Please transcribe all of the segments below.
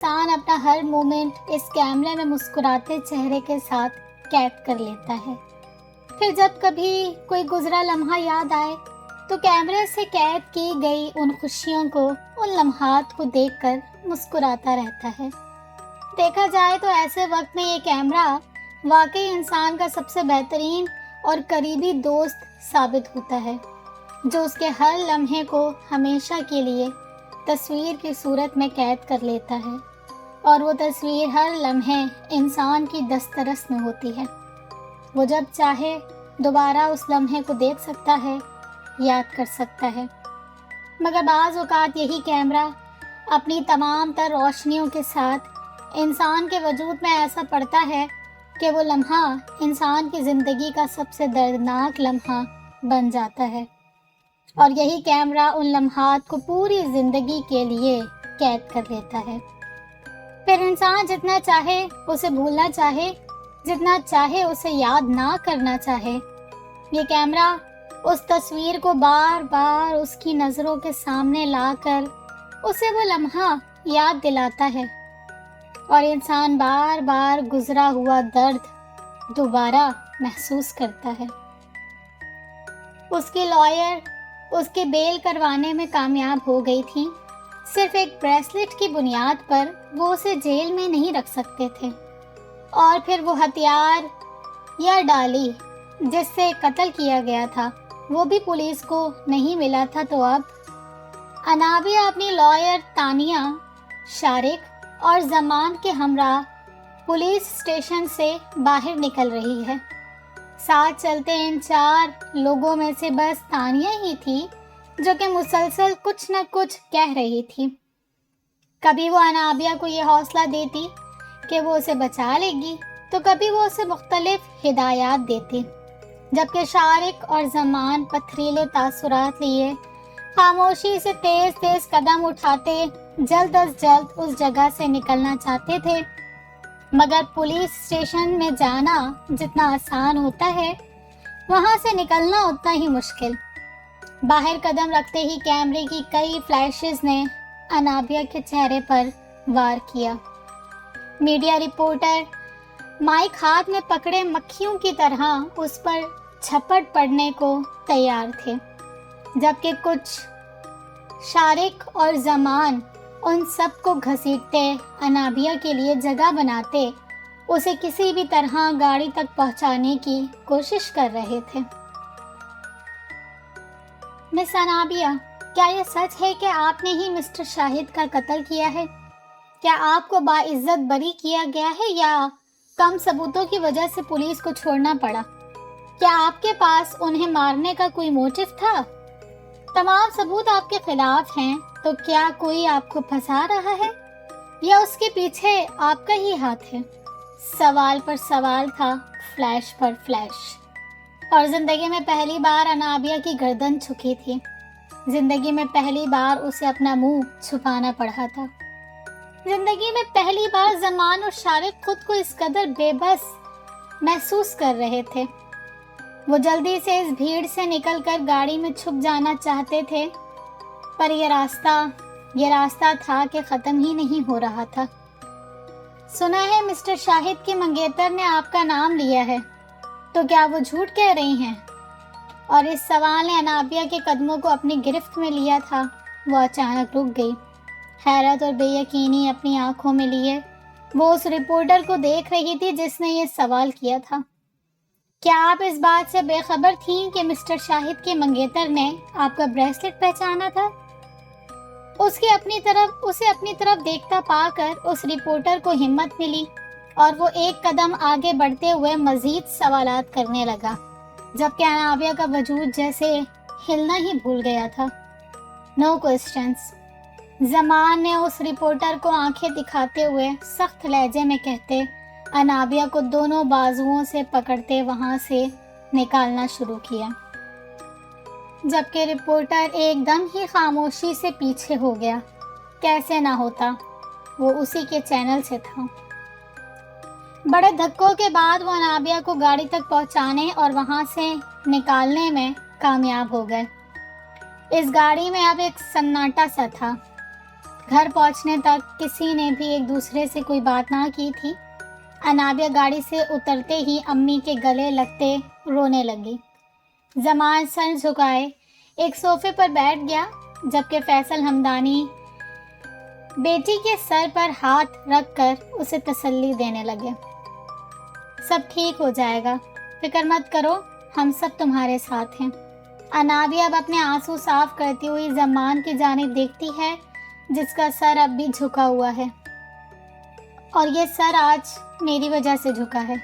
انسان اپنا ہر مومنٹ اس کیمرے میں مسکراتے چہرے کے ساتھ قید کر لیتا ہے۔ پھر جب کبھی کوئی گزرا لمحہ یاد آئے تو کیمرے سے قید کی گئی ان خوشیوں کو، ان لمحات کو دیکھ کر مسکراتا رہتا ہے۔ دیکھا جائے تو ایسے وقت میں یہ کیمرہ واقعی انسان کا سب سے بہترین اور قریبی دوست ثابت ہوتا ہے، جو اس کے ہر لمحے کو ہمیشہ کے لیے تصویر کی صورت میں قید کر لیتا ہے، اور وہ تصویر ہر لمحے انسان کی دسترس میں ہوتی ہے۔ وہ جب چاہے دوبارہ اس لمحے کو دیکھ سکتا ہے، یاد کر سکتا ہے۔ مگر بعض اوقات یہی کیمرہ اپنی تمام تر روشنیوں کے ساتھ انسان کے وجود میں ایسا پڑتا ہے کہ وہ لمحہ انسان کی زندگی کا سب سے دردناک لمحہ بن جاتا ہے، اور یہی کیمرہ ان لمحات کو پوری زندگی کے لیے قید کر لیتا ہے۔ پھر انسان جتنا چاہے اسے بھولنا چاہے، جتنا چاہے اسے یاد نہ کرنا چاہے، یہ کیمرہ اس تصویر کو بار بار اس کی نظروں کے سامنے لا کر اسے وہ لمحہ یاد دلاتا ہے، اور انسان بار بار گزرا ہوا درد دوبارہ محسوس کرتا ہے۔ اس کی لائر اس کی بیل کروانے میں کامیاب ہو گئی تھی۔ صرف ایک بریسلٹ کی بنیاد پر وہ اسے جیل میں نہیں رکھ سکتے تھے، اور پھر وہ ہتھیار یا ڈالی جس سے قتل کیا گیا تھا وہ بھی پولیس کو نہیں ملا تھا۔ تو اب انابیہ اپنی لائر تانیہ، شارق اور زمان کے ہمراہ پولیس اسٹیشن سے باہر نکل رہی ہے۔ ساتھ چلتے ان 4 لوگوں میں سے بس تانیہ ہی تھی جو کہ مسلسل کچھ نہ کچھ کہہ رہی تھی۔ کبھی وہ انابیہ کو یہ حوصلہ دیتی کہ وہ اسے بچا لے گی، تو کبھی وہ اسے مختلف ہدایات دیتی، جبکہ شارق اور زمان پتھریلے تاثرات لیے خاموشی سے تیز تیز قدم اٹھاتے جلد از جلد اس جگہ سے نکلنا چاہتے تھے۔ مگر پولیس اسٹیشن میں جانا جتنا آسان ہوتا ہے، وہاں سے نکلنا اتنا ہی مشکل۔ باہر قدم رکھتے ہی کیمرے کی کئی فلیشز نے انابیہ کے چہرے پر وار کیا۔ میڈیا رپورٹر مائک ہاتھ میں پکڑے مکھیوں کی طرح اس پر جھپٹ پڑنے کو تیار تھے، جبکہ کچھ شارق اور زمان ان سب کو گھسیٹتے، انابیہ کے لیے جگہ بناتے، اسے کسی بھی طرح گاڑی تک پہنچانے کی کوشش کر رہے تھے۔ مس انابیہ، کیا یہ سچ ہے کہ آپ نے ہی مسٹر شاہد کا قتل کیا ہے؟ کیا آپ کو باعزت بری کیا گیا ہے یا کم ثبوتوں کی وجہ سے پولیس کو چھوڑنا پڑا؟ کیا آپ کے پاس انہیں مارنے کا کوئی موٹو تھا؟ تمام ثبوت آپ کے خلاف ہیں، تو کیا کوئی آپ کو پھنسا رہا ہے یا اس کے پیچھے آپ کا ہی ہاتھ ہے؟ سوال پر سوال تھا، فلیش پر فلیش، اور زندگی میں پہلی بار انابیہ کی گردن جھکی تھی۔ زندگی میں پہلی بار اسے اپنا منہ چھپانا پڑا تھا۔ زندگی میں پہلی بار زمان اور شارق خود کو اس قدر بے بس محسوس کر رہے تھے۔ وہ جلدی سے اس بھیڑ سے نکل کر گاڑی میں چھپ جانا چاہتے تھے، پر یہ راستہ تھا کہ ختم ہی نہیں ہو رہا تھا۔ سنا ہے مسٹر شاہد کے منگیتر نے آپ کا نام لیا ہے، تو کیا وہ جھوٹ کہہ رہی ہیں؟ اور اس سوال نے انابیہ کے قدموں کو اپنی گرفت میں لیا تھا۔ وہ اچانک رک گئی، حیرت اور بے یقینی اپنی آنکھوں میں لیے وہ اس رپورٹر کو دیکھ رہی تھی جس نے یہ سوال کیا تھا۔ کیا آپ اس بات سے بے خبر تھیں کہ مسٹر شاہد کے منگیتر نے آپ کا بریسلٹ پہچانا تھا؟ اسے اپنی طرف دیکھتا پا کر اس رپورٹر کو ہمت ملی، اور وہ ایک قدم آگے بڑھتے ہوئے مزید سوالات کرنے لگا، جبکہ انابیہ کا وجود جیسے ہلنا ہی بھول گیا تھا۔ نو کوسچنز، زمان نے اس رپورٹر کو آنکھیں دکھاتے ہوئے سخت لہجے میں کہتے انابیہ کو دونوں بازوؤں سے پکڑتے وہاں سے نکالنا شروع کیا، جبکہ رپورٹر ایک دم ہی خاموشی سے پیچھے ہو گیا۔ کیسے نہ ہوتا، وہ اسی کے چینل سے تھا۔ بڑے دھکوں کے بعد وہ انابیہ کو گاڑی تک پہنچانے اور وہاں سے نکالنے میں کامیاب ہو گئے۔ اس گاڑی میں اب ایک سناٹا سا تھا۔ گھر پہنچنے تک کسی نے بھی ایک دوسرے سے کوئی بات نہ کی تھی۔ انابیہ گاڑی سے اترتے ہی امی کے گلے لگتے رونے لگی۔ زمان سر جھکائے ایک صوفے پر بیٹھ گیا، جبکہ فیصل ہمدانی بیٹی کے سر پر ہاتھ رکھ کر اسے تسلی دینے لگے۔ سب ٹھیک ہو جائے گا، فکر مت کرو، ہم سب تمہارے ساتھ ہیں۔ انابیہ اب اپنے آنسو صاف کرتی ہوئی زمان کی جانب دیکھتی ہے، جس کا سر اب بھی جھکا ہوا ہے، اور یہ سر آج میری وجہ سے جھکا ہے۔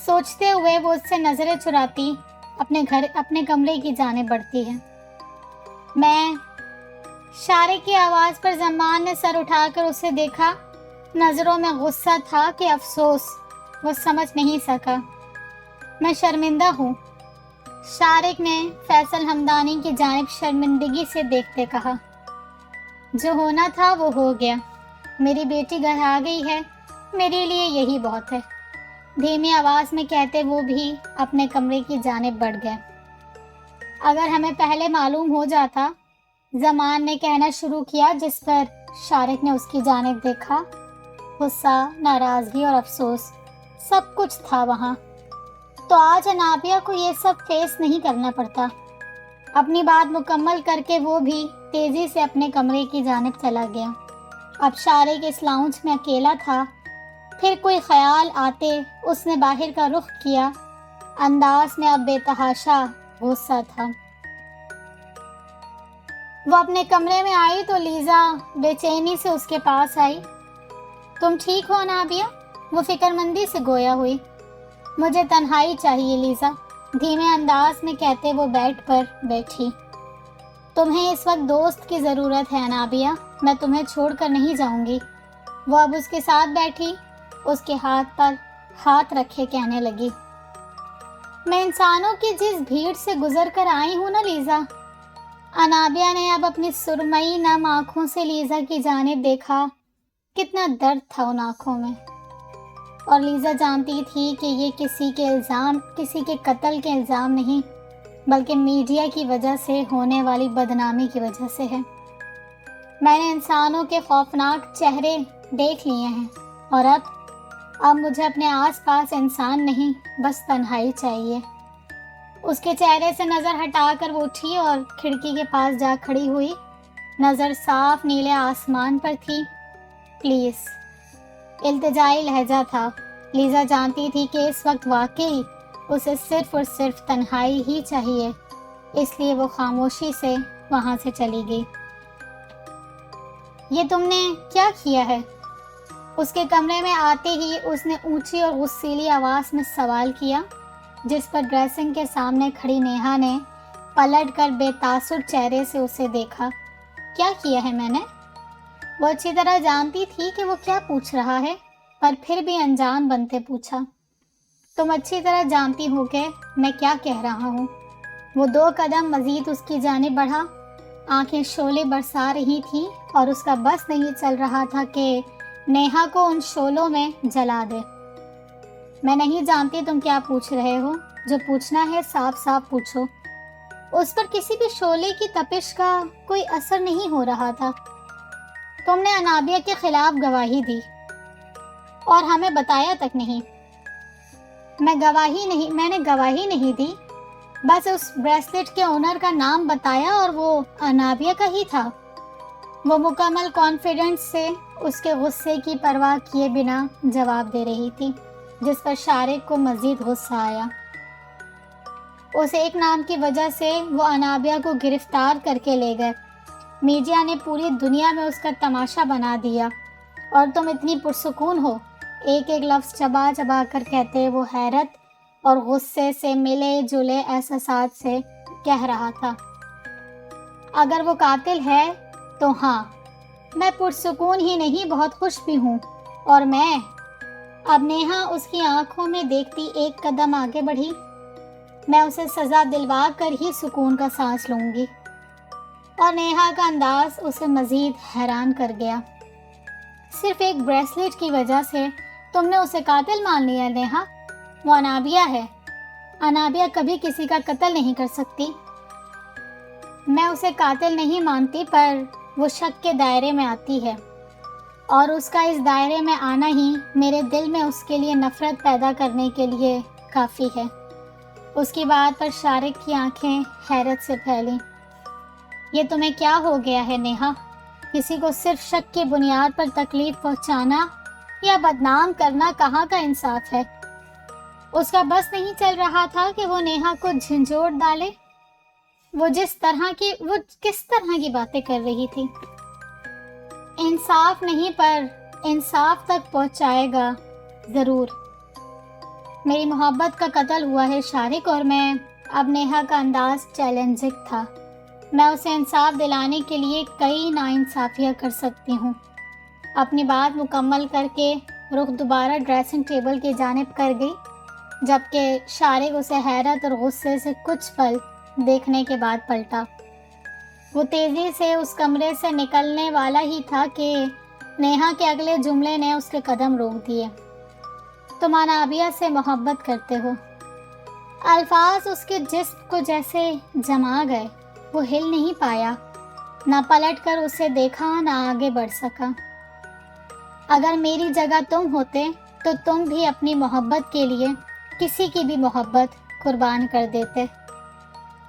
سوچتے ہوئے وہ اس سے نظریں چراتی اپنے کمرے کی جانب بڑھتی ہے۔ میں شارق کی آواز پر زمان نے سر اٹھا کر اسے دیکھا۔ نظروں میں غصہ تھا کہ افسوس وہ سمجھ نہیں سکا۔ میں شرمندہ ہوں، شارق نے فیصل ہمدانی کی جانب شرمندگی سے دیکھتے کہا۔ جو ہونا تھا وہ ہو گیا، میری بیٹی گھر آ گئی ہے، میرے لیے یہی بہت ہے، دھیمی آواز میں کہتے وہ بھی اپنے کمرے کی جانب بڑھ گئے۔ اگر ہمیں پہلے معلوم ہو جاتا، زمان نے کہنا شروع کیا، جس پر شارق نے اس کی جانب دیکھا۔ غصہ، ناراضگی اور افسوس سب کچھ تھا وہاں، تو آج انابیہ کو یہ سب فیس نہیں کرنا پڑتا۔ اپنی بات مکمل کر کے وہ بھی تیزی سے اپنے کمرے کی جانب چلا گیا۔ اب شارق اس لاؤنج میں اکیلا تھا۔ پھر کوئی خیال آتے اس نے باہر کا رخ کیا، انداز میں اب بے تحاشا غصہ تھا۔ وہ اپنے کمرے میں آئی تو لیزا بے چینی سے اس کے پاس آئی۔ تم ٹھیک ہو انابیہ؟ وہ فکر مندی سے گویا ہوئی۔ مجھے تنہائی چاہیے لیزا، دھیمے انداز میں کہتے وہ بیڈ پر بیٹھی۔ تمہیں اس وقت دوست کی ضرورت ہے انابیہ، میں تمہیں چھوڑ کر نہیں جاؤں گی۔ وہ اب اس کے ساتھ بیٹھی، اس کے ہاتھ پر ہاتھ رکھے کہنے لگی، میں انسانوں کی جس بھیڑ سے گزر کر آئی ہوں نا لیزا۔ انابیہ نے اب اپنی سرمئی نم آنکھوں سے لیزا کی جانب دیکھا۔ کتنا درد تھا ان آنکھوں میں، اور لیزا جانتی تھی کہ یہ کسی کے قتل کے الزام نہیں، بلکہ میڈیا کی وجہ سے ہونے والی بدنامی کی وجہ سے ہے۔ میں نے انسانوں کے خوفناک چہرے دیکھ لیے ہیں، اور اب مجھے اپنے آس پاس انسان نہیں، بس تنہائی چاہیے۔ اس کے چہرے سے نظر ہٹا کر وہ اٹھی اور کھڑکی کے پاس جا کھڑی ہوئی، نظر صاف نیلے آسمان پر تھی۔ پلیز، التجائی لہجہ تھا۔ لیزا جانتی تھی کہ اس وقت واقعی اسے صرف اور صرف تنہائی ہی چاہیے، اس لیے وہ خاموشی سے وہاں سے چلی گئی۔ یہ تم نے کیا کیا ہے؟ اس کے کمرے میں آتے ہی اس نے اونچی اور غصیلی آواز میں سوال کیا، جس پر ڈریسنگ کے سامنے کھڑی نیہا نے پلٹ کر بے تاثر چہرے سے اسے دیکھا۔ کیا کیا ہے میں نے؟ وہ اچھی طرح جانتی تھی کہ وہ کیا پوچھ رہا ہے، پر پھر بھی انجان بنتے پوچھا۔ تم اچھی طرح جانتی ہو کہ میں کیا کہہ رہا ہوں۔ وہ 2 قدم مزید اس کی جانب بڑھا، آنکھیں شعلے برسا رہی تھیں، اور اس کا بس نہیں چل رہا تھا کہ نیہا کو ان شعلوں میں جلا دے۔ میں نہیں جانتی تم کیا پوچھ رہے ہو، جو پوچھنا ہے صاف صاف پوچھو۔ اس پر کسی بھی شعلے کی تپش کا کوئی اثر نہیں ہو رہا تھا۔ تم نے انابیہ کے خلاف گواہی دی اور ہمیں بتایا تک نہیں۔ میں نے گواہی نہیں دی، بس اس بریسلٹ کے اونر کا نام بتایا اور وہ انابیہ کا ہی تھا۔ وہ مکمل کانفیڈنس سے اس کے غصے کی پرواہ کیے بنا جواب دے رہی تھی، جس پر شارق کو مزید غصہ آیا۔ اس ایک نام کی وجہ سے وہ انابیہ کو گرفتار کر کے لے گئے۔ میڈیا نے پوری دنیا میں اس کا تماشا بنا دیا، اور تم اتنی پرسکون ہو، ایک ایک لفظ چبا چبا کر کہتے وہ حیرت اور غصے سے ملے جلے احساسات سے کہہ رہا تھا۔ اگر وہ قاتل ہے تو ہاں، میں پرسکون ہی نہیں بہت خوش بھی ہوں، اور میں اب نیہا اس کی آنکھوں میں دیکھتی ایک قدم آگے بڑھی، میں اسے سزا دلوا کر ہی سکون کا سانس لوں گی۔ اور نیہا کا انداز اسے مزید حیران کر گیا۔ صرف ایک بریسلٹ کی وجہ سے تم نے اسے قاتل مان لیا نیہا؟ وہ انابیہ ہے، انابیہ کبھی کسی کا قتل نہیں کر سکتی۔ میں اسے قاتل نہیں مانتی، پر وہ شک کے دائرے میں آتی ہے، اور اس کا اس دائرے میں آنا ہی میرے دل میں اس کے لیے نفرت پیدا کرنے کے لیے کافی ہے۔ اس کی بات پر شارق کی آنکھیں حیرت سے پھیلیں۔ یہ تمہیں کیا ہو گیا ہے نیہا؟ کسی کو صرف شک کی بنیاد پر تکلیف پہنچانا یا بدنام کرنا کہاں کا انصاف ہے؟ اس کا بس نہیں چل رہا تھا کہ وہ نیہا کو جھنجھوڑ ڈالے۔ وہ کس طرح کی باتیں کر رہی تھی۔ انصاف نہیں پر انصاف تک پہنچائے گا ضرور۔ میری محبت کا قتل ہوا ہے شارق، اور میں اب نیہا کا انداز چیلنجنگ تھا۔ میں اسے انصاف دلانے کے لیے کئی ناانصافیاں کر سکتی ہوں۔ اپنی بات مکمل کر کے رخ دوبارہ ڈریسنگ ٹیبل کی جانب کر گئی، جبکہ شارق اسے حیرت اور غصے سے کچھ پل دیکھنے کے بعد پلٹا۔ وہ تیزی سے اس کمرے سے نکلنے والا ہی تھا کہ نیہا کے اگلے جملے نے اس کے قدم روک دیے۔ تم انابیہ سے محبت کرتے ہو۔ الفاظ اس کے جسم کو جیسے جما گئے۔ وہ ہل نہیں پایا، نہ پلٹ کر اسے دیکھا، نہ آگے بڑھ سکا۔ اگر میری جگہ تم ہوتے تو تم بھی اپنی محبت کے لیے کسی کی بھی محبت قربان کر دیتے۔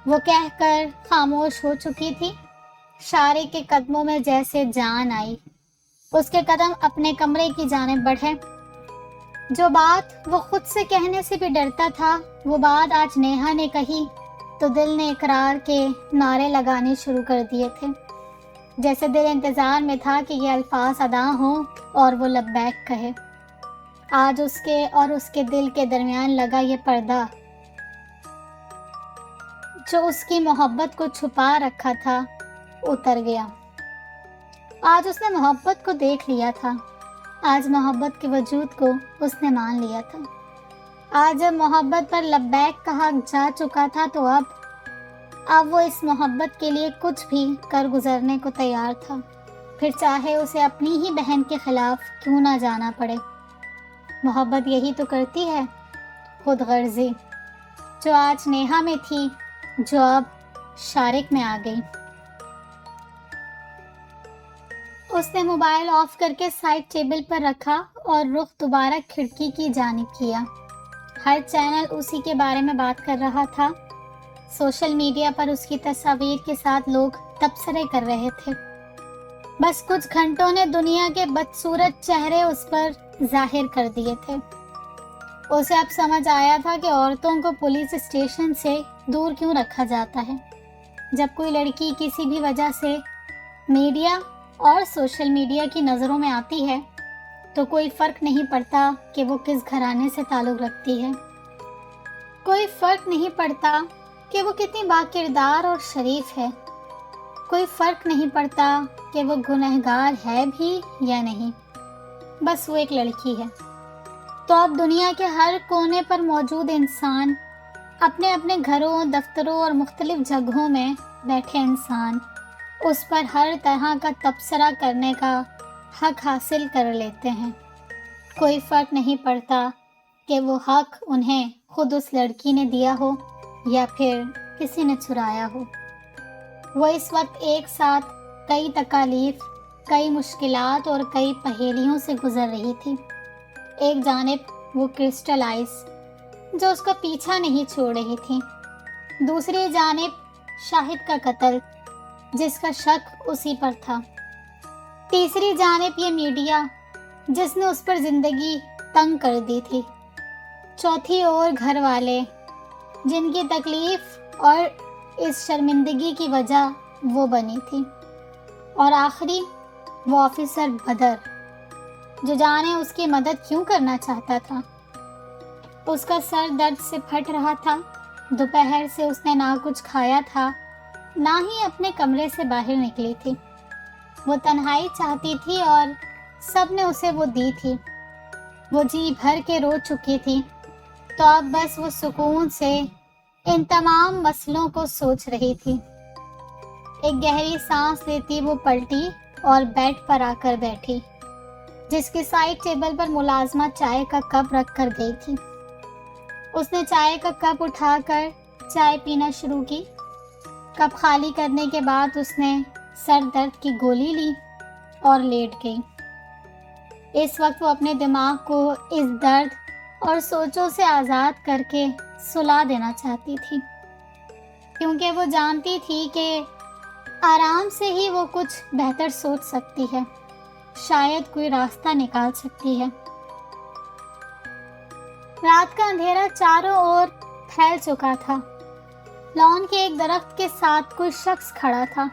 وہ کہہ کر خاموش ہو چکی تھی۔ شارق کے قدموں میں جیسے جان آئی۔ اس کے قدم اپنے کمرے کی جانب بڑھے۔ جو بات وہ خود سے کہنے سے بھی ڈرتا تھا، وہ بات آج نیہا نے کہی تو دل نے اقرار کے نعرے لگانے شروع کر دیے تھے، جیسے دل انتظار میں تھا کہ یہ الفاظ ادا ہوں اور وہ لبیک کہے۔ آج اس کے اور اس کے دل کے درمیان لگا یہ پردہ جو اس کی محبت کو چھپا رکھا تھا اتر گیا۔ آج اس نے محبت کو دیکھ لیا تھا۔ آج محبت کے وجود کو اس نے مان لیا تھا۔ آج جب محبت پر لبیک کہا جا چکا تھا تو اب وہ اس محبت کے لیے کچھ بھی کر گزرنے کو تیار تھا، پھر چاہے اسے اپنی ہی بہن کے خلاف کیوں نہ جانا پڑے۔ محبت یہی تو کرتی ہے، خود غرضی، جو آج نیہا میں تھی، جو اب شارق میں آ گئی۔ اس نے موبائل آف کر کے سائڈ ٹیبل پر رکھا اور رخ دوبارہ کھڑکی کی جانب کیا۔ ہر چینل اسی کے بارے میں بات کر رہا تھا۔ سوشل میڈیا پر اس کی تصاویر کے ساتھ لوگ تبصرے کر رہے تھے۔ بس کچھ گھنٹوں نے دنیا کے بدصورت چہرے اس پر ظاہر کر دیے تھے۔ اسے اب سمجھ آیا تھا کہ عورتوں کو پولیس اسٹیشن سے دور کیوں رکھا جاتا ہے۔ جب کوئی لڑکی کسی بھی وجہ سے میڈیا اور سوشل میڈیا کی نظروں میں آتی ہے تو کوئی فرق نہیں پڑتا کہ وہ کس گھرانے سے تعلق رکھتی ہے۔ کوئی فرق نہیں پڑتا کہ وہ کتنی باکردار اور شریف ہے۔ کوئی فرق نہیں پڑتا کہ وہ گنہگار ہے بھی یا نہیں، بس وہ ایک لڑکی ہے۔ تو اب دنیا کے ہر کونے پر موجود انسان، اپنے اپنے گھروں، دفتروں اور مختلف جگہوں میں بیٹھے انسان، اس پر ہر طرح کا تبصرہ کرنے کا حق حاصل کر لیتے ہیں۔ کوئی فرق نہیں پڑتا کہ وہ حق انہیں خود اس لڑکی نے دیا ہو یا پھر کسی نے چرایا ہو۔ وہ اس وقت ایک ساتھ کئی تکالیف، کئی مشکلات اور کئی پہیلیوں سے گزر رہی تھی۔ ایک جانب وہ کرسٹل آئس جو اس کا پیچھا نہیں چھوڑ رہی تھی، دوسری جانب شاہد کا قتل جس کا شک اسی پر تھا، تیسری جانب یہ میڈیا جس نے اس پر زندگی تنگ کر دی تھی، چوتھی اور گھر والے جن کی تکلیف اور اس شرمندگی کی وجہ وہ بنی تھی، اور آخری وہ آفیسر بدر جو جانے اس کی مدد کیوں کرنا چاہتا تھا۔ اس کا سر درد سے پھٹ رہا تھا۔ دوپہر سے اس نے نہ کچھ کھایا تھا، نہ ہی اپنے کمرے سے باہر نکلی تھی۔ وہ تنہائی چاہتی تھی اور سب نے اسے وہ دی تھی۔ وہ جی بھر کے رو چکی تھی، تو اب بس وہ سکون سے ان تمام مسئلوں کو سوچ رہی تھی۔ ایک گہری سانس لیتی وہ پلٹی اور بیڈ پر آ کر بیٹھی، جس کی سائڈ ٹیبل پر ملازمہ چائے کا کپ رکھ کر گئی تھی۔ اس نے چائے کا کپ اٹھا کر چائے پینا شروع کی۔ کپ خالی کرنے کے بعد اس نے سر درد کی گولی لی اور لیٹ گئی۔ اس وقت وہ اپنے دماغ کو اس درد اور سوچوں سے آزاد کر کے سلا دینا چاہتی تھی، کیونکہ وہ جانتی تھی کہ آرام سے ہی وہ کچھ بہتر سوچ سکتی ہے، شاید کوئی راستہ نکال سکتی ہے۔ رات کا اندھیرا چاروں اور پھیل چکا تھا۔ لان کے ایک درخت کے ساتھ کوئی شخص کھڑا تھا۔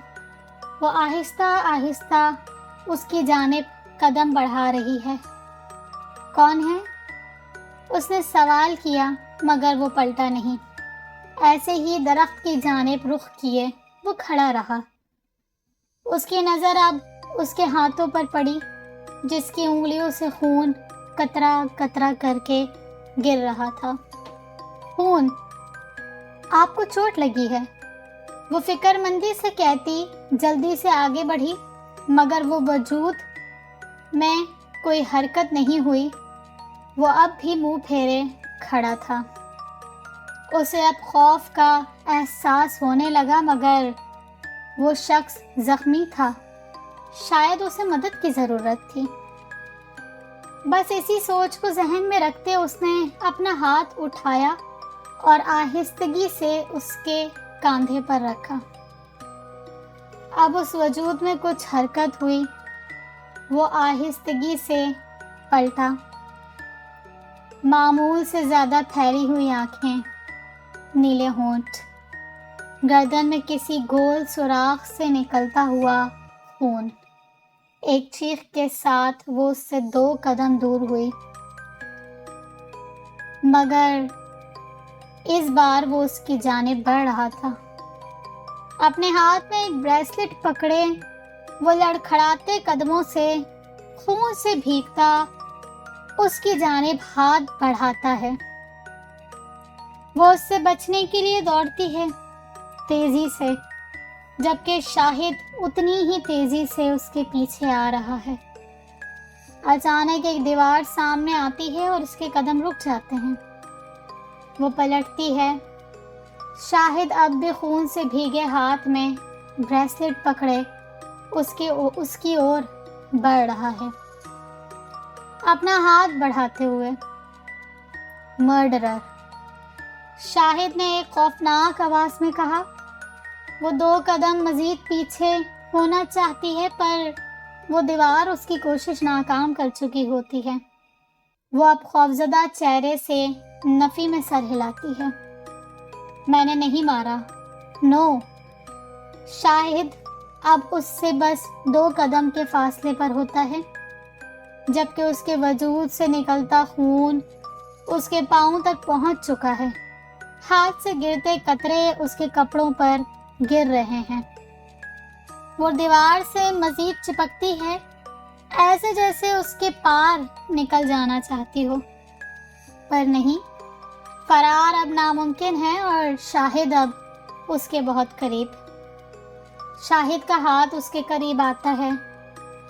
وہ آہستہ آہستہ اس کی جانب قدم بڑھا رہی ہے۔ کون ہے؟ اس نے سوال کیا، مگر وہ پلٹا نہیں۔ ایسے ہی درخت کی جانب رخ کیے وہ کھڑا رہا۔ اس کی نظر اب اس کے ہاتھوں پر پڑی، جس کی انگلیوں سے خون قطرہ قطرہ کر کے گر رہا تھا۔ خون؟ آپ کو چوٹ لگی ہے؟ وہ فکر مندی سے کہتی جلدی سے آگے بڑھی، مگر وہ وجود میں کوئی حرکت نہیں ہوئی۔ وہ اب بھی منہ پھیرے کھڑا تھا۔ اسے اب خوف کا احساس ہونے لگا، مگر وہ شخص زخمی تھا، شاید اسے مدد کی ضرورت تھی۔ بس اسی سوچ کو ذہن میں رکھتے اس نے اپنا ہاتھ اٹھایا اور آہستگی سے اس کے کاندھے پر رکھا۔ اب اس وجود میں کچھ حرکت ہوئی۔ وہ آہستگی سے پلٹا۔ معمول سے زیادہ پھیلی ہوئی آنکھیں، نیلے ہونٹ، گردن میں کسی گول سوراخ سے نکلتا ہوا خون۔ ایک چیخ کے ساتھ وہ اس سے 2 قدم دور ہوئی، مگر اس بار وہ اس کی جانب بڑھ رہا تھا۔ اپنے ہاتھ میں ایک بریسلٹ پکڑے وہ لڑکھڑاتے قدموں سے خون سے بھیگتا اس کی جانب ہاتھ بڑھاتا ہے۔ وہ اس سے بچنے کے لیے دوڑتی ہے، تیزی سے، جبکہ شاہد اتنی ہی تیزی سے اس کے پیچھے آ رہا ہے۔ اچانک ایک دیوار سامنے آتی ہے اور اس کے قدم رک جاتے ہیں۔ وہ پلٹتی ہے۔ شاہد اب بھی خون سے بھیگے ہاتھ میں بریسلٹ پکڑے اس کی اور بڑھ رہا ہے، اپنا ہاتھ بڑھاتے ہوئے۔ مرڈرر، شاہد نے ایک خوفناک آواز میں کہا۔ وہ 2 قدم مزید پیچھے ہونا چاہتی ہے، پر وہ دیوار اس کی کوشش ناکام کر چکی ہوتی ہے۔ وہ اب خوفزدہ چہرے سے نفی میں سر ہلاتی ہے۔ میں نے نہیں مارا، نو۔ شاہد اب اس سے بس 2 قدم کے فاصلے پر ہوتا ہے، جبکہ اس کے وجود سے نکلتا خون اس کے پاؤں تک پہنچ چکا ہے۔ ہاتھ سے گرتے قطرے اس کے کپڑوں پر گر رہے ہیں۔ وہ دیوار سے مزید چپکتی ہے، ایسے جیسے اس کے پار نکل جانا چاہتی ہو، پر نہیں۔ فرار اب ناممکن ہے اور شاہد اب اس کے بہت قریب۔ شاہد کا ہاتھ اس کے قریب آتا ہے۔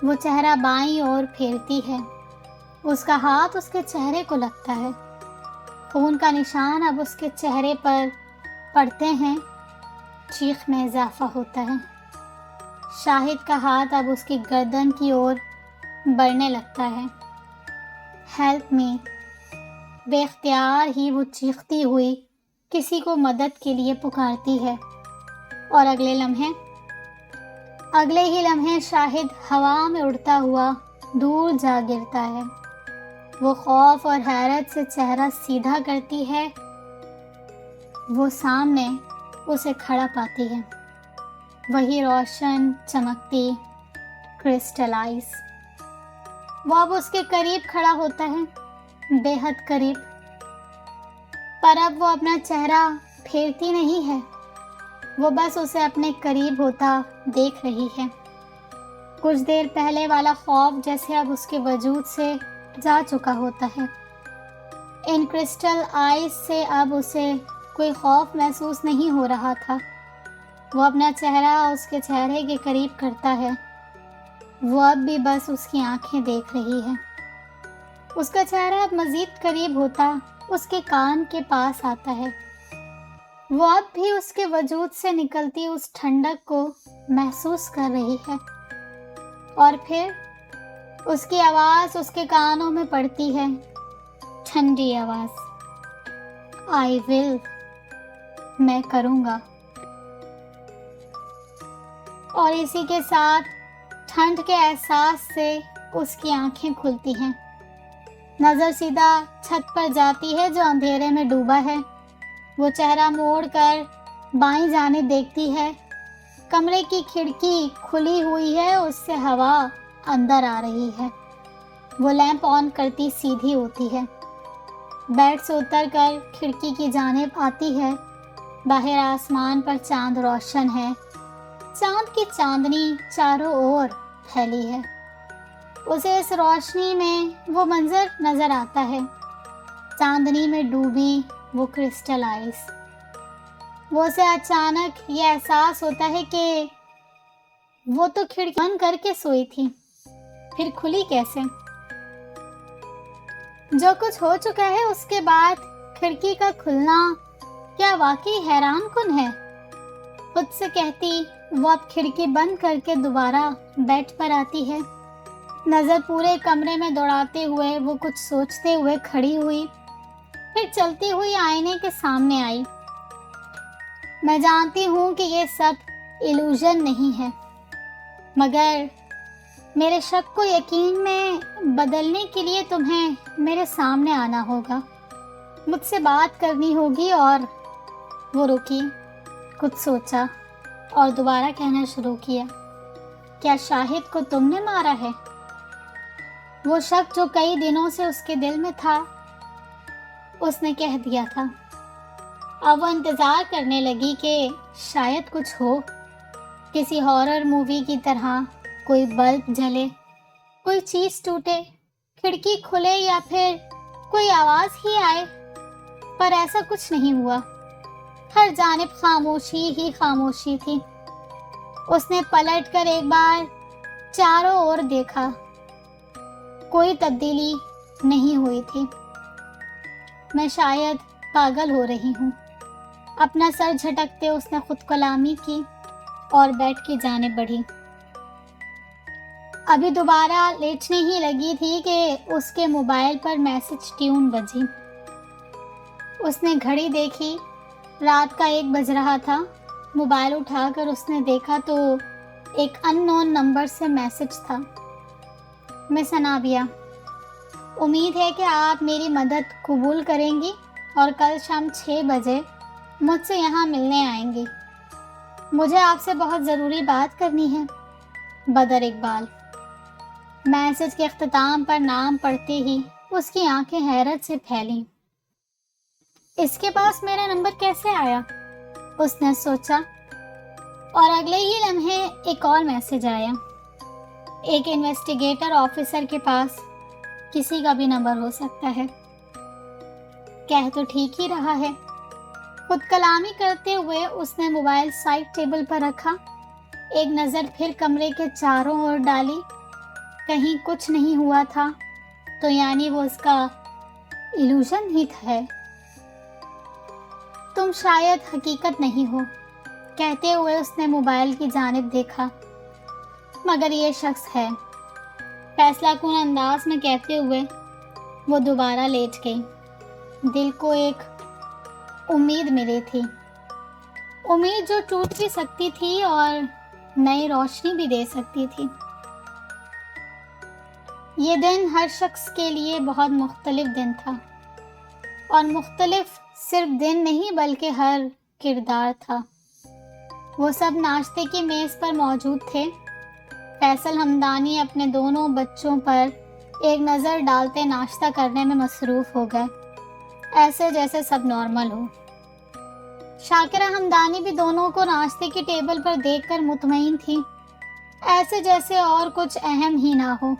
وہ چہرہ بائیں اور پھیرتی ہے۔ اس کا ہاتھ اس کے چہرے کو لگتا ہے۔ خون کا نشان اب اس کے چہرے پر پڑتے ہیں۔ چیخ میں اضافہ ہوتا ہے۔ شاہد کا ہاتھ اب اس کی گردن کی اور بڑھنے لگتا ہے۔ Help me! بے اختیار ہی وہ چیختی ہوئی کسی کو مدد کے لیے پکارتی ہے، اور اگلے ہی لمحے شاہد ہوا میں اڑتا ہوا دور جا گرتا ہے۔ وہ خوف اور حیرت سے چہرہ سیدھا کرتی ہے۔ وہ سامنے اسے کھڑا پاتی ہے، وہی روشن چمکتی کرسٹل آئز۔ وہ اب اس کے قریب کھڑا ہوتا ہے، بے حد قریب، پر اب وہ اپنا چہرہ پھیرتی نہیں ہے۔ وہ بس اسے اپنے قریب ہوتا دیکھ رہی ہے۔ کچھ دیر پہلے والا خوف جیسے اب اس کے وجود سے جا چکا ہوتا ہے۔ ان کرسٹل آئز سے اب اسے کوئی خوف محسوس نہیں ہو رہا تھا۔ وہ اپنا چہرہ اس کے چہرے کے قریب کرتا ہے۔ وہ اب بھی بس اس کی آنکھیں دیکھ رہی ہے۔ اس کا چہرہ اب مزید قریب ہوتا اس کے کان کے پاس آتا ہے۔ وہ اب بھی اس کے وجود سے نکلتی اس ٹھنڈک کو محسوس کر رہی ہے، اور پھر اس کی آواز اس کے کانوں میں پڑتی ہے، ٹھنڈی آواز، آئی ول، میں کروں گا۔ اور اسی کے ساتھ ٹھنڈ کے احساس سے اس کی آنکھیں کھلتی ہیں، نظر سیدھا چھت پر جاتی ہے جو اندھیرے میں ڈوبا ہے۔ وہ چہرہ موڑ کر بائیں جانب دیکھتی ہے، کمرے کی کھڑکی کھلی ہوئی ہے، اس سے ہوا اندر آ رہی ہے۔ وہ لیمپ آن کرتی سیدھی ہوتی ہے، بیڈ سے اتر کر کھڑکی کی جانب آتی ہے۔ باہر آسمان پر چاند روشن ہے، چاند کی چاندنی چاروں اور پھیلی ہے۔ اسے اس روشنی میں وہ منظر نظر آتا ہے، چاندنی میں ڈوبی وہ کرسٹل آئس۔ وہ اسے اچانک یہ احساس ہوتا ہے کہ وہ تو کھڑکی بند کر کے سوئی تھی، پھر کھلی کیسے؟ جو کچھ ہو چکا ہے اس کے بعد کھڑکی کا کھلنا کیا واقعی حیران کن ہے؟ خود سے کہتی وہ اب کھڑکی بند کر کے دوبارہ بیڈ پر آتی ہے۔ نظر پورے کمرے میں دوڑاتے ہوئے وہ کچھ سوچتے ہوئے کھڑی ہوئی، پھر چلتی ہوئی آئینے کے سامنے آئی۔ میں جانتی ہوں کہ یہ سب ایلوژن نہیں ہے، مگر میرے شک کو یقین میں بدلنے کے لیے تمہیں میرے سامنے آنا ہوگا، مجھ سے بات کرنی ہوگی۔ اور وہ رکی، کچھ سوچا اور دوبارہ کہنا شروع کیا، کیا شاہد کو تم نے مارا ہے؟ وہ شک جو کئی دنوں سے اس کے دل میں تھا، اس نے کہہ دیا تھا۔ اب وہ انتظار کرنے لگی کہ شاید کچھ ہو، کسی ہارر مووی کی طرح، کوئی بلب جلے، کوئی چیز ٹوٹے، کھڑکی کھلے یا پھر کوئی آواز ہی آئے، پر ایسا کچھ نہیں ہوا۔ ہر جانب خاموشی ہی خاموشی تھی۔ اس نے پلٹ کر ایک بار چاروں اور دیکھا، کوئی تبدیلی نہیں ہوئی تھی۔ میں شاید پاگل ہو رہی ہوں، اپنا سر جھٹکتے اس نے خود کلامی کی اور بیڈ کی جانب بڑھی۔ ابھی دوبارہ لیٹنے ہی لگی تھی کہ اس کے موبائل پر میسج ٹیون بجی۔ اس نے گھڑی دیکھی، رات کا 1 بج رہا تھا۔ موبائل اٹھا کر اس نے دیکھا تو ایک ان نون نمبر سے میسج تھا۔ میں ثنابیہ، امید ہے کہ آپ میری مدد قبول کریں گی اور کل شام 6 بجے مجھ سے یہاں ملنے آئیں گی۔ مجھے آپ سے بہت ضروری بات کرنی ہے، بدر اقبال۔ میسج کے اختتام پر نام پڑھتے ہی اس کی آنکھیں حیرت سے پھیلیں۔ اس کے پاس میرا نمبر کیسے آیا؟ اس نے سوچا، اور اگلے ہی لمحے ایک اور میسج آیا۔ ایک انویسٹیگیٹر آفیسر کے پاس کسی کا بھی نمبر ہو سکتا ہے، کہہ تو ٹھیک ہی رہا ہے۔ خود کلامی کرتے ہوئے اس نے موبائل سائڈ ٹیبل پر رکھا، ایک نظر پھر کمرے کے چاروں اور ڈالی، کہیں کچھ نہیں ہوا تھا تو یعنی وہ اس کا ایلوژن ہی ہے۔ تم شاید حقیقت نہیں ہو، کہتے ہوئے اس نے موبائل کی جانب دیکھا، مگر یہ شخص ہے، فیصلہ کن انداز میں کہتے ہوئے وہ دوبارہ لیٹ گئی۔ دل کو ایک امید ملی تھی، امید جو ٹوٹ بھی سکتی تھی اور نئی روشنی بھی دے سکتی تھی۔ یہ دن ہر شخص کے لیے بہت مختلف دن تھا، اور مختلف صرف دن نہیں بلکہ ہر کردار تھا۔ وہ سب ناشتے کی میز پر موجود تھے۔ فیصل ہمدانی اپنے دونوں بچوں پر ایک نظر ڈالتے ناشتہ کرنے میں مصروف ہو گئے، ایسے جیسے سب نارمل ہو۔ شاکرہ ہمدانی بھی دونوں کو ناشتے کی ٹیبل پر دیکھ کر مطمئن تھی، ایسے جیسے اور کچھ اہم ہی نہ ہو۔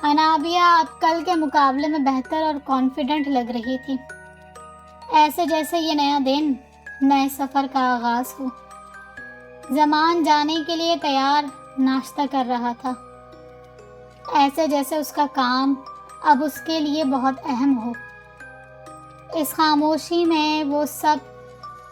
انابیہ اب کل کے مقابلے میں بہتر اور کانفیڈنٹ لگ رہی تھی، ایسے جیسے یہ نیا دن نئے سفر کا آغاز ہو۔ زمان جانے کے لیے تیار ناشتہ کر رہا تھا، ایسے جیسے اس کا کام اب اس کے لیے بہت اہم ہو۔ اس خاموشی میں وہ سب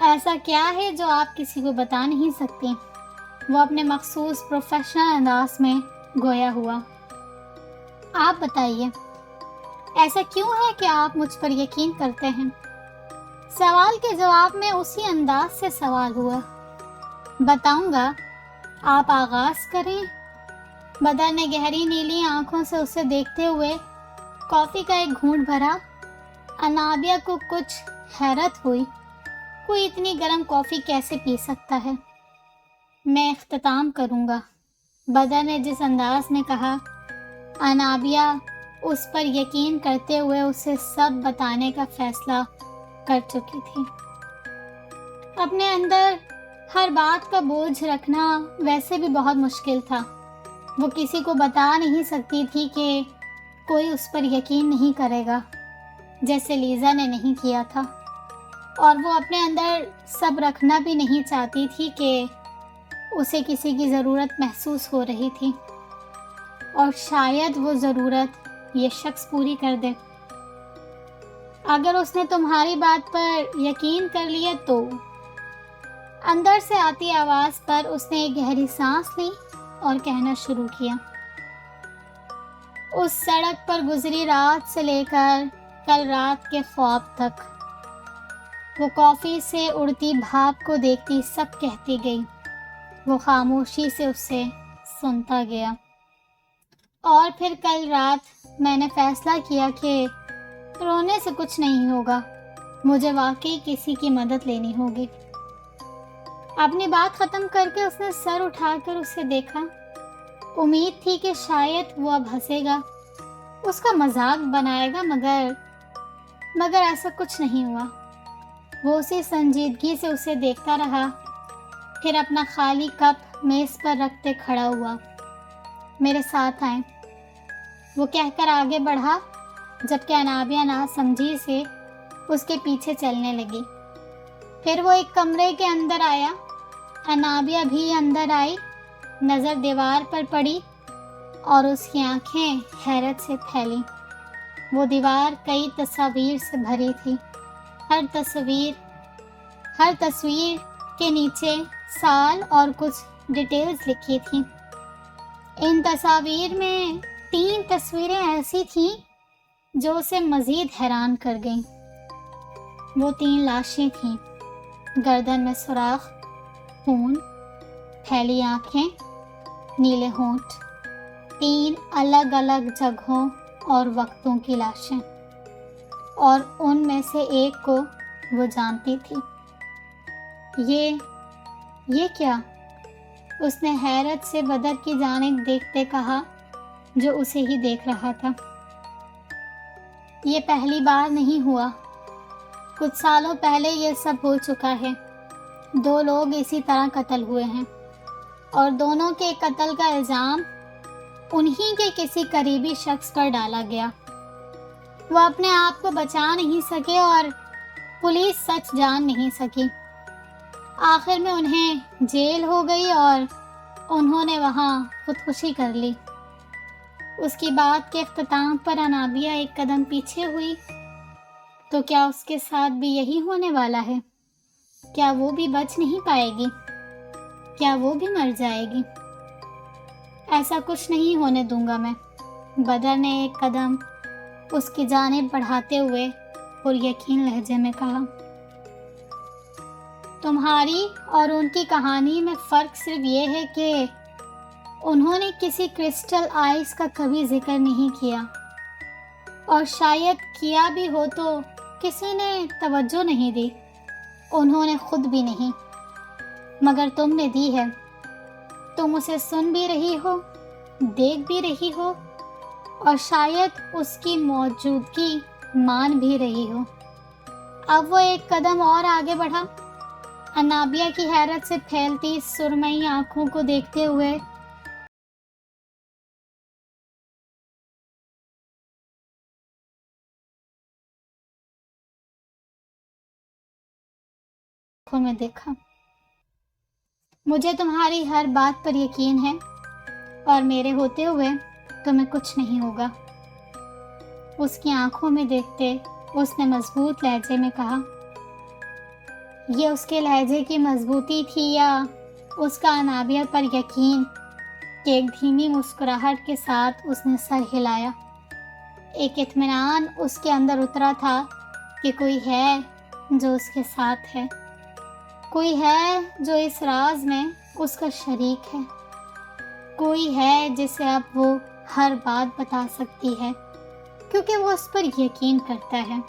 ایسا کیا ہے جو آپ کسی کو بتا نہیں سکتی؟ وہ اپنے مخصوص پروفیشنل انداز میں گویا ہوا۔ آپ بتائیے، ایسا کیوں ہے کہ آپ مجھ پر یقین کرتے ہیں؟ سوال کے جواب میں اسی انداز سے سوال ہوا۔ بتاؤں گا، آپ آغاز کریں۔ بدر نے گہری نیلی آنکھوں سے اسے دیکھتے ہوئے کافی کا ایک گھونٹ بھرا۔ انابیہ کو کچھ حیرت ہوئی، کوئی اتنی گرم کافی کیسے پی سکتا ہے؟ میں اختتام کروں گا، بدر نے جس انداز میں کہا، انابیہ اس پر یقین کرتے ہوئے اسے سب بتانے کا فیصلہ کر چکی تھی۔ اپنے اندر ہر بات کا بوجھ رکھنا ویسے بھی بہت مشکل تھا۔ وہ کسی کو بتا نہیں سکتی تھی کہ کوئی اس پر یقین نہیں کرے گا، جیسے لیزا نے نہیں کیا تھا، اور وہ اپنے اندر سب رکھنا بھی نہیں چاہتی تھی کہ اسے کسی کی ضرورت محسوس ہو رہی تھی، اور شاید وہ ضرورت یہ شخص پوری کر دے۔ اگر اس نے تمہاری بات پر یقین کر لیا تو۔ اندر سے آتی آواز پر اس نے ایک گہری سانس لی اور کہنا شروع کیا، اس سڑک پر گزری رات سے لے کر کل رات کے خواب تک، وہ کافی سے اڑتی بھاپ کو دیکھتی سب کہتی گئی، وہ خاموشی سے اسے سنتا گیا۔ اور پھر کل رات میں نے فیصلہ کیا کہ رونے سے کچھ نہیں ہوگا، مجھے واقعی کسی کی مدد لینی ہوگی۔ اپنی بات ختم کر کے اس نے سر اٹھا کر اسے دیکھا۔ امید تھی کہ شاید وہ اب ہنسے گا، اس کا مذاق بنائے گا، مگر ایسا کچھ نہیں ہوا۔ وہ اسی سنجیدگی سے اسے دیکھتا رہا، پھر اپنا خالی کپ میز پر رکھتے کھڑا ہوا۔ میرے ساتھ آئیں، وہ کہہ کر آگے بڑھا، جبکہ انابیہ ناسمجھی سے اس کے پیچھے چلنے لگی۔ پھر وہ ایک کمرے کے اندر آیا، انابیہ بھی اندر آئی، نظر دیوار پر پڑی اور اس کی آنکھیں حیرت سے پھیلی۔ وہ دیوار کئی تصاویر سے بھری تھی، ہر تصویر کے نیچے سال اور کچھ ڈیٹیلز لکھی تھیں۔ ان تصاویر میں 3 تصویریں ایسی تھیں جو اسے مزید حیران کر گئیں۔ وہ 3 لاشیں تھیں، گردن میں سوراخ، خون، پھیلی آنکھیں، نیلے ہونٹ، 3 الگ الگ جگہوں اور وقتوں کی لاشیں، اور ان میں سے ایک کو وہ جانتی تھی۔ یہ کیا؟ اس نے حیرت سے بدر کی جانب دیکھتے کہا، جو اسے ہی دیکھ رہا تھا۔ یہ پہلی بار نہیں ہوا، کچھ سالوں پہلے یہ سب ہو چکا ہے۔ 2 لوگ اسی طرح قتل ہوئے ہیں، اور دونوں کے قتل کا الزام انہی کے کسی قریبی شخص پر ڈالا گیا۔ وہ اپنے آپ کو بچا نہیں سکے اور پولیس سچ جان نہیں سکی۔ آخر میں انہیں جیل ہو گئی اور انہوں نے وہاں خودکشی کر لی۔ اس کی بات کے اختتام پر انابیہ ایک قدم پیچھے ہوئی۔ تو کیا اس کے ساتھ بھی یہی ہونے والا ہے؟ کیا وہ بھی بچ نہیں پائے گی؟ کیا وہ بھی مر جائے گی؟ ایسا کچھ نہیں ہونے دوں گا میں، بدر نے ایک قدم اس کی جانب بڑھاتے ہوئے پر یقین لہجے میں کہا۔ تمہاری اور ان کی کہانی میں فرق صرف یہ ہے کہ انہوں نے کسی کرسٹل آئس کا کبھی ذکر نہیں کیا، اور شاید کیا بھی ہو تو کسی نے توجہ نہیں دی، انہوں نے خود بھی نہیں، مگر تم نے دی ہے۔ تم اسے سن بھی رہی ہو، دیکھ بھی رہی ہو، اور شاید اس کی موجودگی مان بھی رہی ہو۔ اب وہ ایک قدم اور آگے بڑھا، انابیہ کی حیرت سے پھیلتی سرمئی آنکھوں کو دیکھتے ہوئے۔ میں دیکھا، مجھے تمہاری ہر بات پر یقین ہے، اور میرے ہوتے ہوئے تمہیں کچھ نہیں ہوگا۔ اس کی آنکھوں میں دیکھتے اس نے مضبوط لہجے میں کہا۔ یہ اس کے لہجے کی مضبوطی تھی یا اس کا انابیت پر یقین کہ ایک دھیمی مسکراہٹ کے ساتھ اس نے سر ہلایا۔ ایک اطمینان اس کے اندر اترا تھا کہ کوئی ہے جو اس کے ساتھ ہے، کوئی ہے جو اس راز میں اس کا شریک ہے، کوئی ہے جسے اب وہ ہر بات بتا سکتی ہے کیونکہ وہ اس پر یقین کرتا ہے۔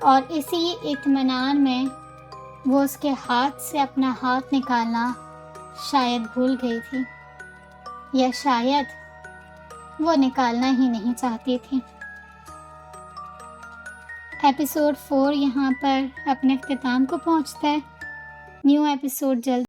اور اسی اطمینان میں وہ اس کے ہاتھ سے اپنا ہاتھ نکالنا شاید بھول گئی تھی، یا شاید وہ نکالنا ہی نہیں چاہتی تھی۔ ایپیسوڈ 4 یہاں پر اپنے اختتام کو پہنچتا ہے۔ نیو ایپیسوڈ جلد